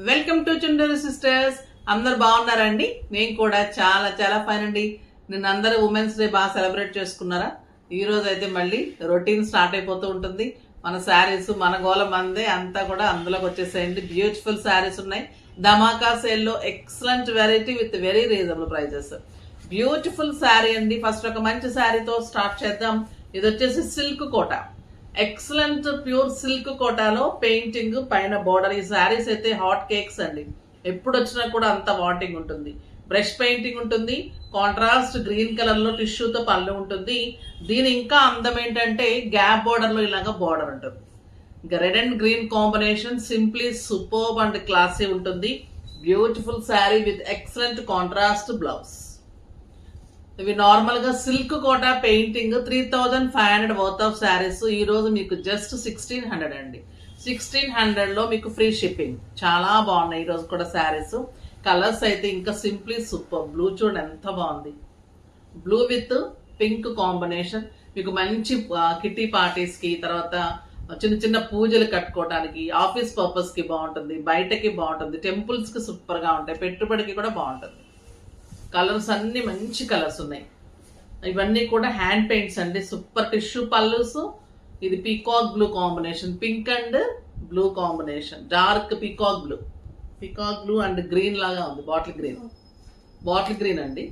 Welcome to Chunduru sisters. అందరు బాగున్నారండి? నేను కూడా చాలా చాలా ఫైన్ అండి. నిన్న అందరూ ఉమెన్స్ డే బాగా సెలబ్రేట్ చేసుకున్నారా? ఈ రోజు అయితే మళ్ళీ రొటీన్ స్టార్ట్ అయిపోతూ ఉంటుంది. మన శారీస్ మన గోల మందే అంతా కూడా అందులోకి వచ్చేసేయండి. బ్యూటిఫుల్ శారీస్ ఉన్నాయి. ధమాకా సేల్లో excellent variety with very reasonable prices. Beautiful sari అండి. ఫస్ట్ ఒక మంచి శారీతో స్టార్ట్ చేద్దాం. ఇది వచ్చేసి silk Kota, excellent pure silk కోటాలో పెయింటింగ్ పైన బోర్డర్. ఈ శారీస్ అయితే హాట్ కేక్స్ అండి. ఎప్పుడు వచ్చినా కూడా అంత వాంటింగ్ ఉంటుంది. బ్రష్ పెయింటింగ్ ఉంటుంది. కాంట్రాస్ట్ గ్రీన్ కలర్ లో టిష్యూతో పళ్ళు ఉంటుంది. దీని ఇంకా అందం ఏంటంటే గ్యాప్ బోర్డర్ లో ఇలాగా బోర్డర్ ఉంటుంది. ఇంకా red and green combination simply superb and classy ఉంటుంది. Beautiful sari with excellent contrast blouse. ఇవి నార్మల్ గా silk Kota painting 3500 worth of saris. ఈ రోజు మీకు జస్ట్ 1600 అండి. 1600 లో మీకు ఫ్రీ షిప్పింగ్. చాలా బాగున్నాయి ఈ రోజు కూడా శారీస్. కలర్స్ అయితే ఇంకా సింప్లీ సూపర్. బ్లూ చూడండి ఎంత బాగుంది. Blue with pink combination. మీకు మంచి కిటీ పార్టీస్ కి, తర్వాత చిన్న చిన్న పూజలు కట్టుకోవడానికి, ఆఫీస్ పర్పస్ కి బాగుంటుంది, బయటకి బాగుంటుంది, టెంపుల్స్ కి సూపర్ గా ఉంటాయి, పెట్టుబడికి కూడా బాగుంటుంది. కలర్స్ అన్ని మంచి కలర్స్ ఉన్నాయి. ఇవన్నీ కూడా హ్యాండ్ పెయింట్స్ అండి. Super tissue pallus. ఇది peacock blue combination, pink and blue combination, dark peacock blue and green లాగా ఉంది. బాటిల్ గ్రీన్ అండి.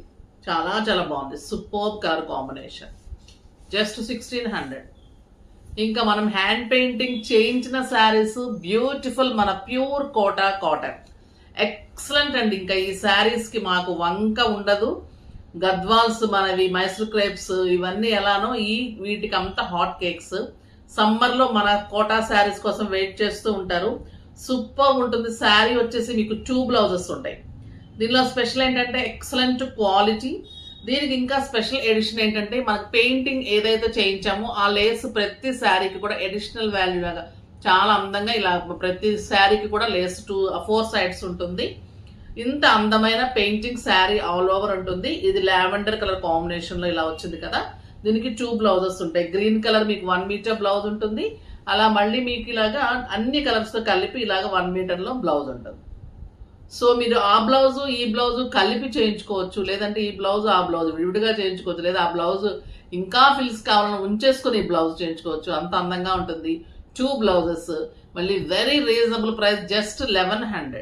చాలా చాలా బాగుంది. Super colour combination. జస్ట్ 1600. ఇంకా మనం హ్యాండ్ పెయింటింగ్ చేయించిన శారీస్ బ్యూటిఫుల్ మన ప్యూర్ కోటా కాటన్ ఎక్సలెంట్ అండి. ఇంకా ఈ శారీస్ కి మాకు వంక ఉండదు. గద్వాల్స్ మనవి, మైసూర్ క్రేప్స్ ఇవన్నీ ఎలానో వీటికి అంతా హాట్ కేక్స్. సమ్మర్ లో మన కోటా శారీస్ కోసం వెయిట్ చేస్తూ ఉంటారు. సూపర్ ఉంటుంది. శారీ వచ్చేసి మీకు 2 బ్లౌజెస్ ఉంటాయి. దీనిలో స్పెషల్ ఏంటంటే ఎక్సలెంట్ క్వాలిటీ. దీనికి ఇంకా స్పెషల్ ఎడిషన్ ఏంటంటే మనకు పెయింటింగ్ ఏదైతే చేయించామో ఆ లేస్ ప్రతి శారీకి కూడా ఎడిషనల్ వాల్యూ లాగా చాలా అందంగా ఇలా ప్రతి శారీకి కూడా లేస్ 4 సైడ్స్ ఉంటుంది. ఇంత అందమైన పెయింటింగ్ శారీ ఆల్ ఓవర్ ఉంటుంది. ఇది లావెండర్ కలర్ కాంబినేషన్ లో ఇలా వచ్చింది కదా. దీనికి 2 బ్లౌజెస్ ఉంటాయి. గ్రీన్ కలర్ మీకు 1 మీటర్ బ్లౌజ్ ఉంటుంది. అలా మళ్ళీ మీకు ఇలాగా అన్ని కలర్స్ తో కలిపి ఇలాగా 1 మీటర్ లో బ్లౌజ్ ఉంటుంది. సో మీరు ఆ బ్లౌజ్ ఈ బ్లౌజ్ కలిపి చేయించుకోవచ్చు, లేదంటే ఈ బ్లౌజ్ ఆ బ్లౌజ్ విడిగా చేయించుకోవచ్చు, లేదా ఆ బ్లౌజ్ ఇంకా ఫిల్స్ కావాలని ఉంచేసుకుని ఈ బ్లౌజ్ చేయించుకోవచ్చు. అంత అందంగా ఉంటుంది. 2 బ్లౌజెస్. మళ్ళీ వెరీ రీజనబుల్ ప్రైస్, జస్ట్ 1100.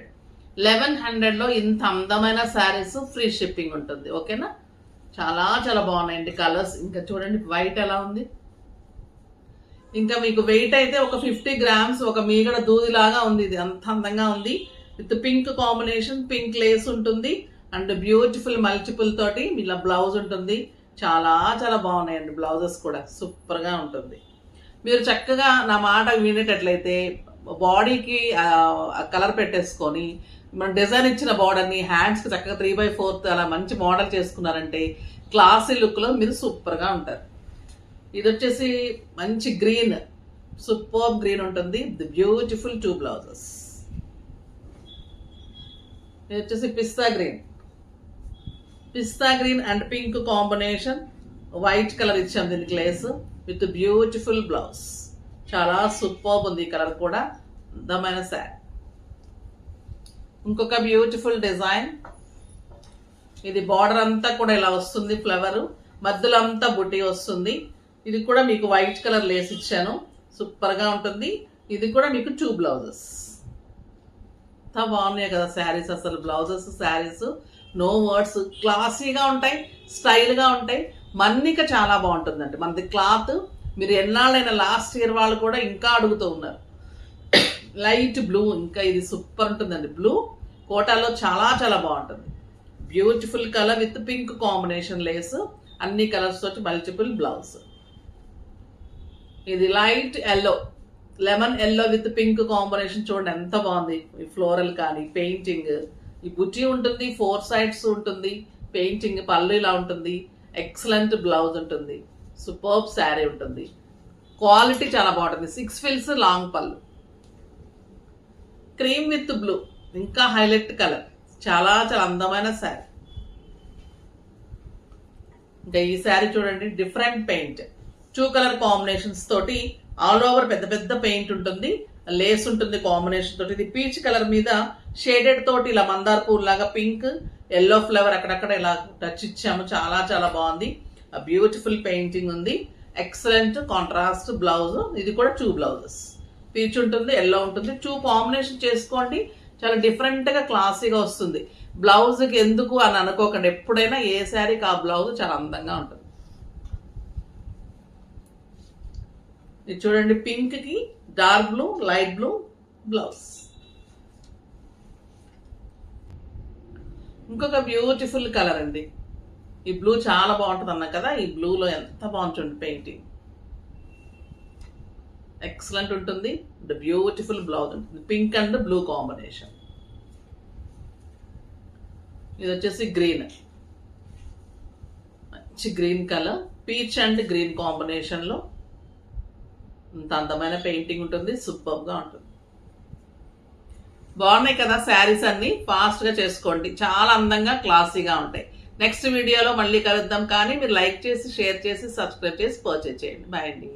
1100 లో ఇంత అందమైన శారీస్ ఫ్రీ షిప్పింగ్ ఉంటుంది. ఓకేనా? చాలా చాలా బాగున్నాయండి కలర్స్. ఇంకా చూడండి వైట్ ఎలా ఉంది. ఇంకా మీకు వెయిట్ అయితే ఒక 50 గ్రామ్స్, ఒక మీగడ దూదిలాగా ఉంది. ఇది అంత అందంగా ఉంది. With pink combination, pink lace ఉంటుంది అండ్ బ్యూటిఫుల్ మల్టిపుల్ తోటి ఇలా బ్లౌజ్ ఉంటుంది. చాలా చాలా బాగున్నాయండి బ్లౌజెస్ కూడా. సూపర్ గా ఉంటుంది. మీరు చక్కగా నా మాట వినేటట్లయితే బాడీకి కలర్ పెట్టేసుకొని మన డిజైన్ ఇచ్చిన బార్డర్ని హ్యాండ్స్కి చక్కగా 3/4 అలా మంచి మోడల్ చేసుకున్నారంటే క్లాసీ లుక్లో మీరు సూపర్గా ఉంటారు. ఇది వచ్చేసి మంచి గ్రీన్, సూపర్ గ్రీన్ ఉంటుంది. The beautiful 2 blouses. ఇది వచ్చేసి పిస్తా green and pink combination. White colour ఇచ్చాం దీనికి లేస్ విత్ బ్యూటిఫుల్ బ్లౌజ్. చాలా సూపర్ ఉంది ఈ కలర్ కూడా. అందమైన శారీ. ఇంకొక బ్యూటిఫుల్ డిజైన్. ఇది బార్డర్ అంతా కూడా ఇలా వస్తుంది, ఫ్లవర్ మధ్యలో అంతా బుట్టి వస్తుంది. ఇది కూడా మీకు వైట్ కలర్ లేస్ ఇచ్చాను. సూపర్ గా ఉంటుంది. ఇది కూడా మీకు 2 బ్లౌజెస్. ఎంత బాగున్నాయి కదా శారీస్. అసలు బ్లౌజెస్ శారీస్ నో వర్డ్స్. క్లాసీగా ఉంటాయి, స్టైల్ గా ఉంటాయి. మన్నిక చాలా బాగుంటుందండి మనది క్లాత్. మీరు ఎన్నాళ్ళైనా లాస్ట్ ఇయర్ వాళ్ళు కూడా ఇంకా అడుగుతూ ఉన్నారు. లైట్ బ్లూ, ఇంకా ఇది సూపర్ ఉంటుందండి. బ్లూ కోటాలో చాలా చాలా బాగుంటుంది. Beautiful colour with pink combination lace. అన్ని కలర్స్ తోటి మల్టిపుల్ బ్లౌజ్. ఇది light yellow, lemon yellow with pink combination. చూడండి ఎంత బాగుంది. ఈ ఫ్లోరల్ కానీ పెయింటింగ్, ఈ బుట్టి ఉంటుంది, 4 సైడ్స్ ఉంటుంది, పెయింటింగ్ పళ్ళు ఇలా ఉంటుంది, ఎక్సలెంట్ బ్లౌజ్ ఉంటుంది, సూపర్బ్ శారీ ఉంటుంది. క్వాలిటీ చాలా బాగుంటుంది. 6 ఫిల్స్ లాంగ్ పళ్ళు. క్రీమ్ విత్ బ్లూ, ఇంకా హైలైట్ కలర్. చాలా చాలా అందమైన శారీ. ఇంకా ఈ శారీ చూడండి, డిఫరెంట్ పెయింట్, 2 కలర్ కాంబినేషన్స్ తోటి ఆల్ ఓవర్ పెద్ద పెద్ద పెయింట్ ఉంటుంది. లేస్ ఉంటుంది కాంబినేషన్ తోటి. ఇది పీచ్ కలర్ మీద షేడెడ్ తోటి ఇలా మందార పూలు లాగా పింక్ ఎల్లో ఫ్లేవర్ అక్కడక్కడ ఇలా టచ్ ఇచ్చాము. చాలా చాలా బాగుంది. బ్యూటిఫుల్ పెయింటింగ్ ఉంది. Excellent contrast blouse. ఇది కూడా 2 బ్లౌజెస్, పీచ్ ఉంటుంది, ఎల్లో ఉంటుంది. 2 కాంబినేషన్ చేసుకోండి, చాలా డిఫరెంట్ గా క్లాసీగా వస్తుంది. బ్లౌజ్ కి ఎందుకు అని అనుకోకండి, ఎప్పుడైనా ఏ శారీకి ఆ బ్లౌజ్ చాలా అందంగా ఉంటుంది. ఇది చూడండి, పింక్ కి dark blue, light blue blouse. ఇంకొక బ్యూటిఫుల్ కలర్ అండి. ఈ బ్లూ చాలా బాగుంటుంది అన్నా కదా, ఈ బ్లూలో ఎంత బాగుంటుంది పెయింటింగ్. ఎక్సలెంట్ ఉంటుంది. బ్యూటిఫుల్ బ్లౌజ్ ఉంటుంది. Pink and blue combination. ఇది వచ్చేసి గ్రీన్, మంచి green colour. Peach and green combination లో ఇంత అందమైన పెయింటింగ్ ఉంటుంది. సూపర్ గా ఉంటుంది. బాగున్నాయి కదా శారీస్ అన్ని. ఫాస్ట్ గా చేసుకోండి, చాలా అందంగా క్లాసీగా ఉంటాయి. నెక్స్ట్ వీడియోలో మళ్ళీ కలుద్దాం. కానీ మీరు లైక్ చేసి, షేర్ చేసి, సబ్స్క్రైబ్ చేసి పర్చేజ్ చేయండి. బాయ్ అండి.